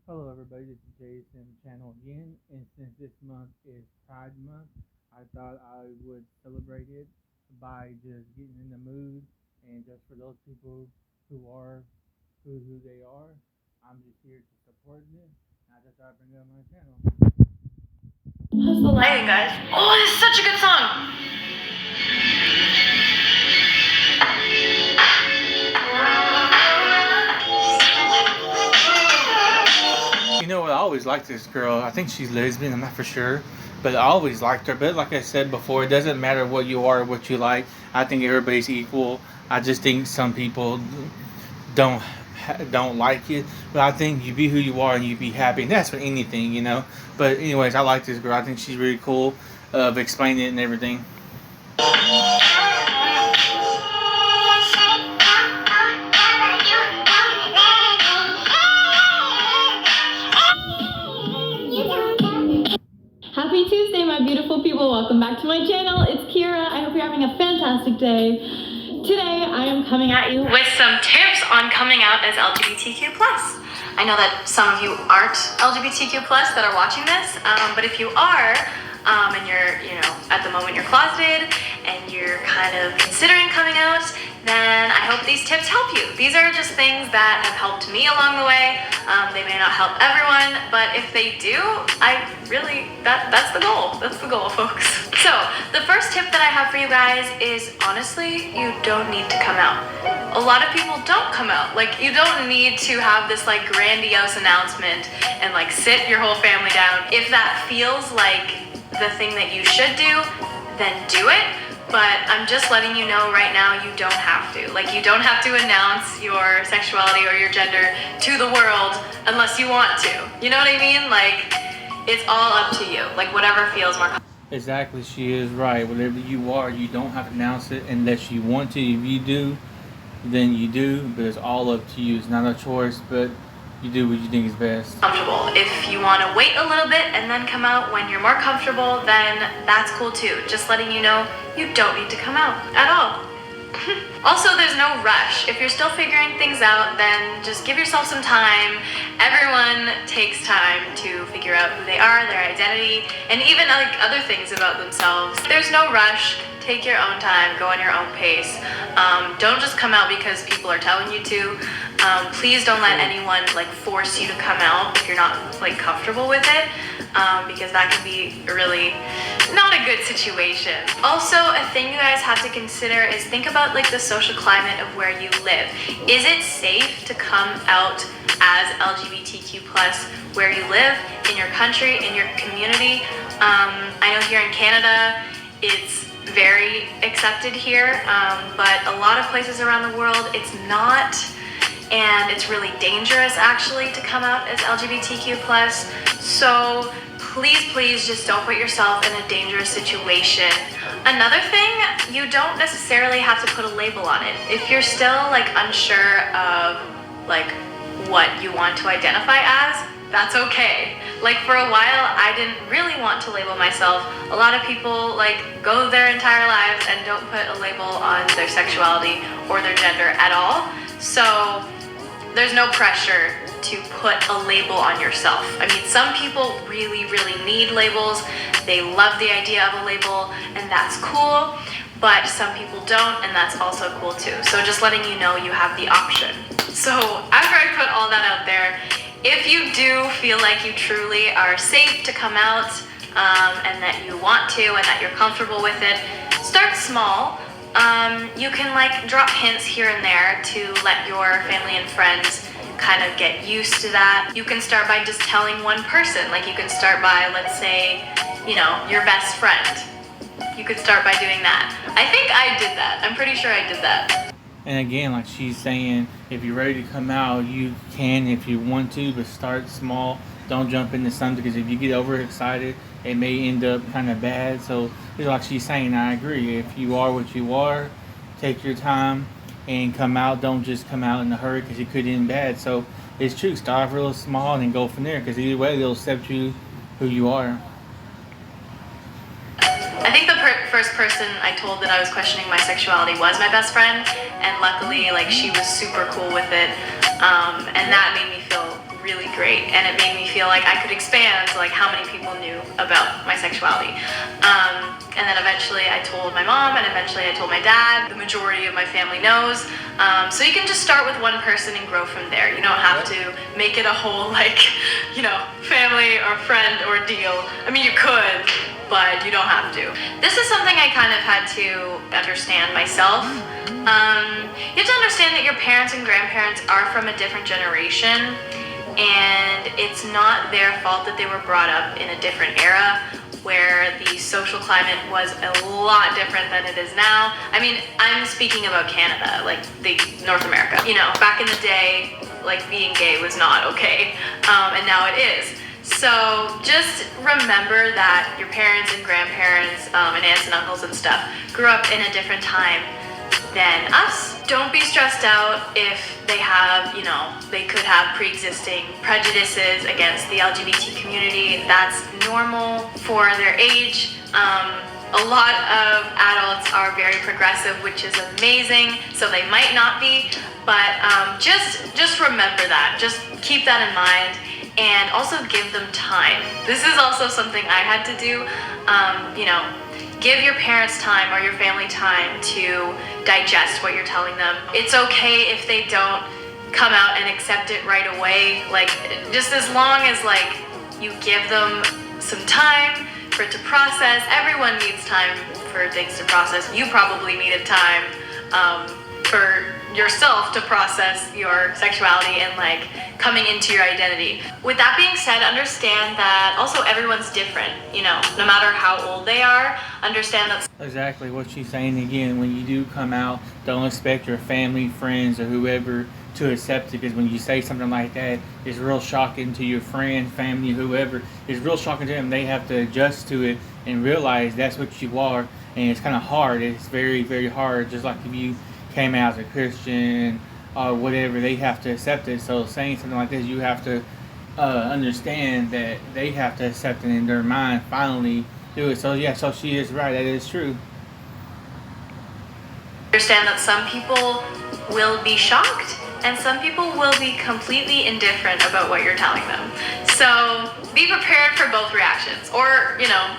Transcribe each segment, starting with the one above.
Hello, everybody. This is Jason channel again, and since this month is Pride Month, I thought I would celebrate it by just getting in the mood, and just for those people who are who they are, I'm just here to support them. And I just thought I'd bring it on my channel. How's the lighting, guys? Oh, this is such a good song. You know what? I always liked this girl. I think she's lesbian. I'm not for sure, but I always liked her. But like I said before, it doesn't matter what you are, or what you like. I think everybody's equal. I just think some people don't don't like it, but I think you be who you are and you be happy, and that's for anything, you know. But anyways, I like this girl. I think she's really cool of explaining it and everything. Happy Tuesday, my beautiful people. Welcome back to my channel. It's Kira. I hope you're having a fantastic day. Today, I am coming at you with some tips on coming out as LGBTQ+. I know that some of you aren't LGBTQ+ that are watching this, but if you are, and you're, at the moment you're closeted and you're kind of considering coming out, then I hope these tips help you. These are just things that have helped me along the way. They may not help everyone, but if they do, that's the goal. That's the goal, folks. So the first tip that I have for you guys is, honestly, you don't need to come out. A lot of people don't come out. Like, you don't need to have this like grandiose announcement and like sit your whole family down. If that feels like the thing that you should do, then do it. But I'm just letting you know right now, you don't have to. Like, you don't have to announce your sexuality or your gender to the world unless you want to. You know what I mean? Like, it's all up to you. Like, whatever feels more comfortable. Exactly, she is right. Whatever you are, you don't have to announce it unless you want to. If you do, then you do, but it's all up to you. It's not a choice, but you do what you think is best. If you want to wait a little bit and then come out when you're more comfortable, then that's cool too. Just letting you know, you don't need to come out at all. Also, there's no rush. If you're still figuring things out, then just give yourself some time. Everyone takes time to figure out who they are, their identity, and even like other things about themselves. There's no rush. Take your own time, go on your own pace. Don't just come out because people are telling you to. Please don't let anyone like force you to come out if you're not like comfortable with it, because that can be really not a good situation. Also, a thing you guys have to consider is think about like the social climate of where you live. Is it safe to come out as LGBTQ+ where you live, in your country, in your community? I know here in Canada, it's very accepted here, but a lot of places around the world, it's not. And it's really dangerous actually to come out as LGBTQ+. So please just don't put yourself in a dangerous situation. Another thing, you don't necessarily have to put a label on it. If you're still like unsure of like what you want to identify as, that's okay. Like, for a while, I didn't really want to label myself. A lot of people like go their entire lives and don't put a label on their sexuality or their gender at all. So there's no pressure to put a label on yourself. I mean, some people really need labels. They love the idea of a label, and that's cool. But some people don't, and that's also cool too. So just letting you know, you have the option. So after I put all that out there, if you do feel like you truly are safe to come out, and that you want to, and that you're comfortable with it, start small. You can like drop hints here and there to let your family and friends kind of get used to that. You can start by just telling one person. Like, you can start by, let's say, your best friend. You could start by doing that. I think I did that. I'm pretty sure I did that. And again, like she's saying, if you're ready to come out, you can if you want to, but start small. Don't jump into something, because if you get overexcited, it may end up kind of bad. So, like she's saying, I agree. If you are what you are, take your time and come out. Don't just come out in a hurry, because it could end bad. So it's true. Start real small and then go from there, because either way, they'll accept you who you are. I think the first person I told that I was questioning my sexuality was my best friend, and luckily, like, she was super cool with it, and that made me feel really great, and it made me feel like I could expand to like how many people knew about my sexuality. And then eventually I told my mom, and eventually I told my dad. The majority of my family knows. So you can just start with one person and grow from there. You don't have to make it a whole like, family or friend ordeal. I mean, you could, but you don't have to. This is something I kind of had to understand myself. You have to understand that your parents and grandparents are from a different generation, and it's not their fault that they were brought up in a different era where the social climate was a lot different than it is now. I mean, I'm speaking about Canada, like the North America. Back in the day, like being gay was not okay, and now it is. So just remember that your parents and grandparents and aunts and uncles and stuff grew up in a different time than us. Don't be stressed out if they have, they could have pre-existing prejudices against the LGBT community. That's normal for their age. A lot of adults are very progressive, which is amazing, so they might not be, but just remember that. Just keep that in mind, and also give them time. This is also something I had to do. Give your parents time or your family time to digest what you're telling them. It's okay if they don't come out and accept it right away. Like, just as long as you give them some time for it to process. Everyone needs time for things to process. You probably needed time for yourself to process your sexuality and coming into your identity. With that being said, understand that also everyone's different, no matter how old they are. Understand that Exactly what she's saying again. When you do come out, don't expect your family, friends, or whoever to accept it, because when you say something like that, it's real shocking to your friend, family, whoever. It's real shocking to them. They have to adjust to it and realize that's what you are, and it's kind of hard. It's very, very hard. Just like if you came out as a Christian or whatever, they have to accept it. So saying something like this, you have to understand that they have to accept it in their mind, finally do it. So yeah, so she is right. That is true. Understand that some people will be shocked and some people will be completely indifferent about what you're telling them. So be prepared for both reactions, or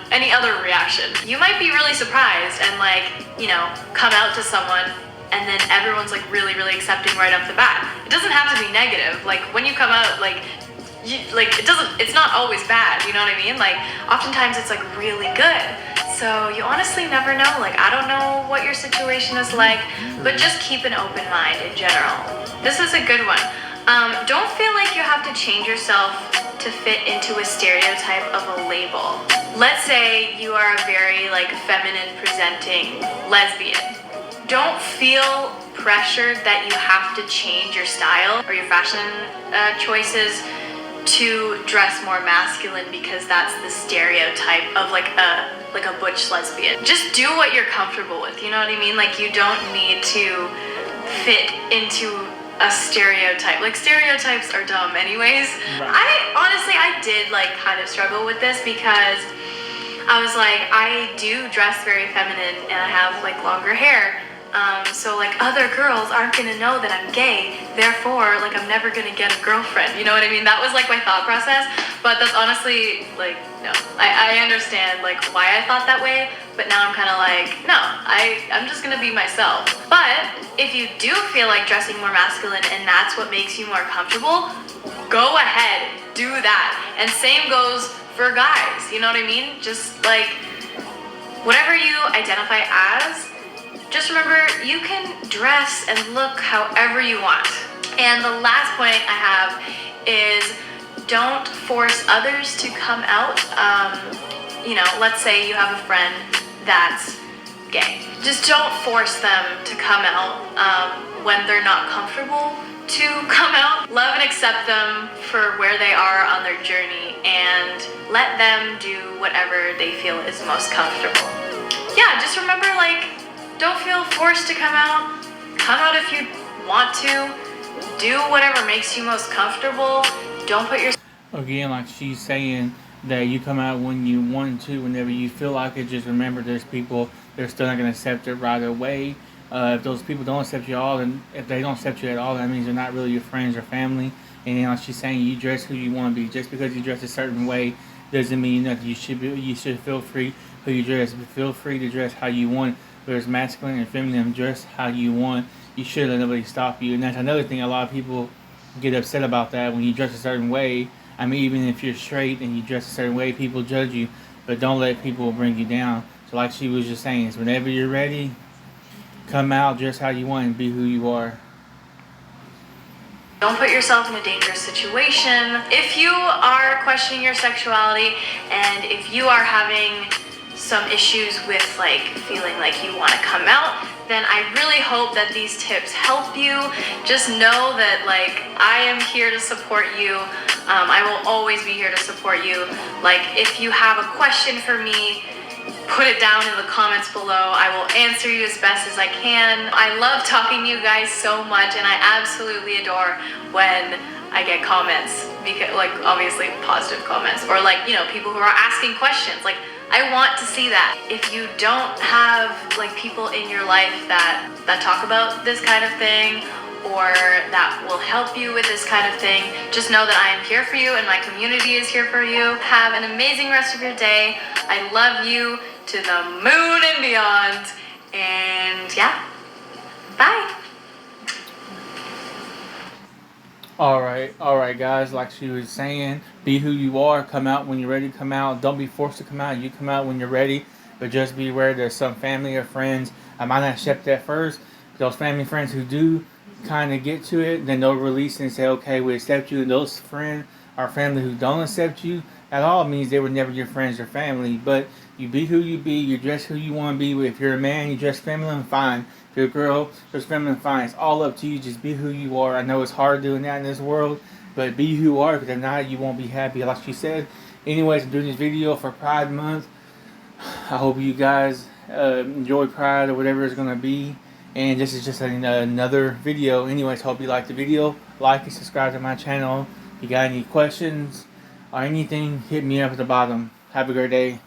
any other reaction. You might be really surprised and come out to someone and then everyone's really, really accepting right off the bat. It doesn't have to be negative. When you come out, it's not always bad, you know what I mean? Oftentimes it's really good. So you honestly never know. I don't know what your situation is like, but just keep an open mind in general. This is a good one. Don't feel like you have to change yourself to fit into a stereotype of a label. Let's say you are a very feminine presenting lesbian. Don't feel pressured that you have to change your style or your fashion choices to dress more masculine because that's the stereotype of a butch lesbian. Just do what you're comfortable with, you know what I mean? You don't need to fit into a stereotype. Stereotypes are dumb anyways. Right. I did kind of struggle with this because I was I do dress very feminine and I have longer hair. So other girls aren't gonna know that I'm gay, therefore I'm never gonna get a girlfriend, you know what I mean? That was my thought process, but that's honestly no. I understand why I thought that way, but now I'm kind of no, I'm just gonna be myself. But if you do feel dressing more masculine and that's what makes you more comfortable, go ahead, do that. And same goes for guys, you know what I mean? Just whatever you identify as, just remember, you can dress and look however you want. And the last point I have is don't force others to come out. Let's say you have a friend that's gay. Just don't force them to come out when they're not comfortable to come out. Love and accept them for where they are on their journey and let them do whatever they feel is most comfortable. Yeah, just remember don't feel forced to come out. Come out if you want to. Do whatever makes you most comfortable. Don't put yourself... Again, she's saying that you come out when you want to, whenever you feel like it. Just remember there's people, they're still not going to accept it right away. If those people don't accept you at all, and if they don't accept you at all, that means they're not really your friends or family. And then like she's saying, you dress who you want to be. Just because you dress a certain way doesn't mean nothing. You should feel free who you dress. Feel free to dress how you want. Whether it's masculine or feminine, dress how you want. You shouldn't let nobody stop you. And that's another thing. A lot of people get upset about that when you dress a certain way. I mean, even if you're straight and you dress a certain way, people judge you. But don't let people bring you down. So like she was just saying, is whenever you're ready, come out, dress how you want, and be who you are. Don't put yourself in a dangerous situation. If you are questioning your sexuality and if you are having some issues with like feeling like you want to come out, then I really hope that these tips help you. Just know that like I am here to support you. I will always be here to support you. Like if you have a question for me, put it down in the comments below. I will answer you as best as I can. I love talking to you guys so much, and I absolutely adore when I get comments, because like obviously positive comments, or like, you know, people who are asking questions. Like I want to see that. If you don't have like people in your life that talk about this kind of thing, or that will help you with this kind of thing, just know that I am here for you and my community is here for you. Have an amazing rest of your day. I love you to the moon and beyond. And yeah, bye. Alright guys, like she was saying, be who you are, come out when you're ready to come out. Don't be forced to come out, you come out when you're ready. But just be aware there's some family or friends I might not accept at first. Those family friends who do kind of get to it, then they'll release and say, okay, we accept you. And those friends or family who don't accept you at all means they were never your friends or family. But you be who you be, you dress who you want to be. If you're a man, you dress feminine, fine. If you're a girl, dress feminine, fine. It's all up to you. Just be who you are. I know it's hard doing that in this world, but be who you are, because if not, you won't be happy. Like she said. Anyways, I'm doing this video for Pride Month. I hope you guys enjoy Pride or whatever it's going to be. And this is just another video. Anyways, hope you liked the video. Like and subscribe to my channel. If you got any questions or anything, hit me up at the bottom. Have a great day.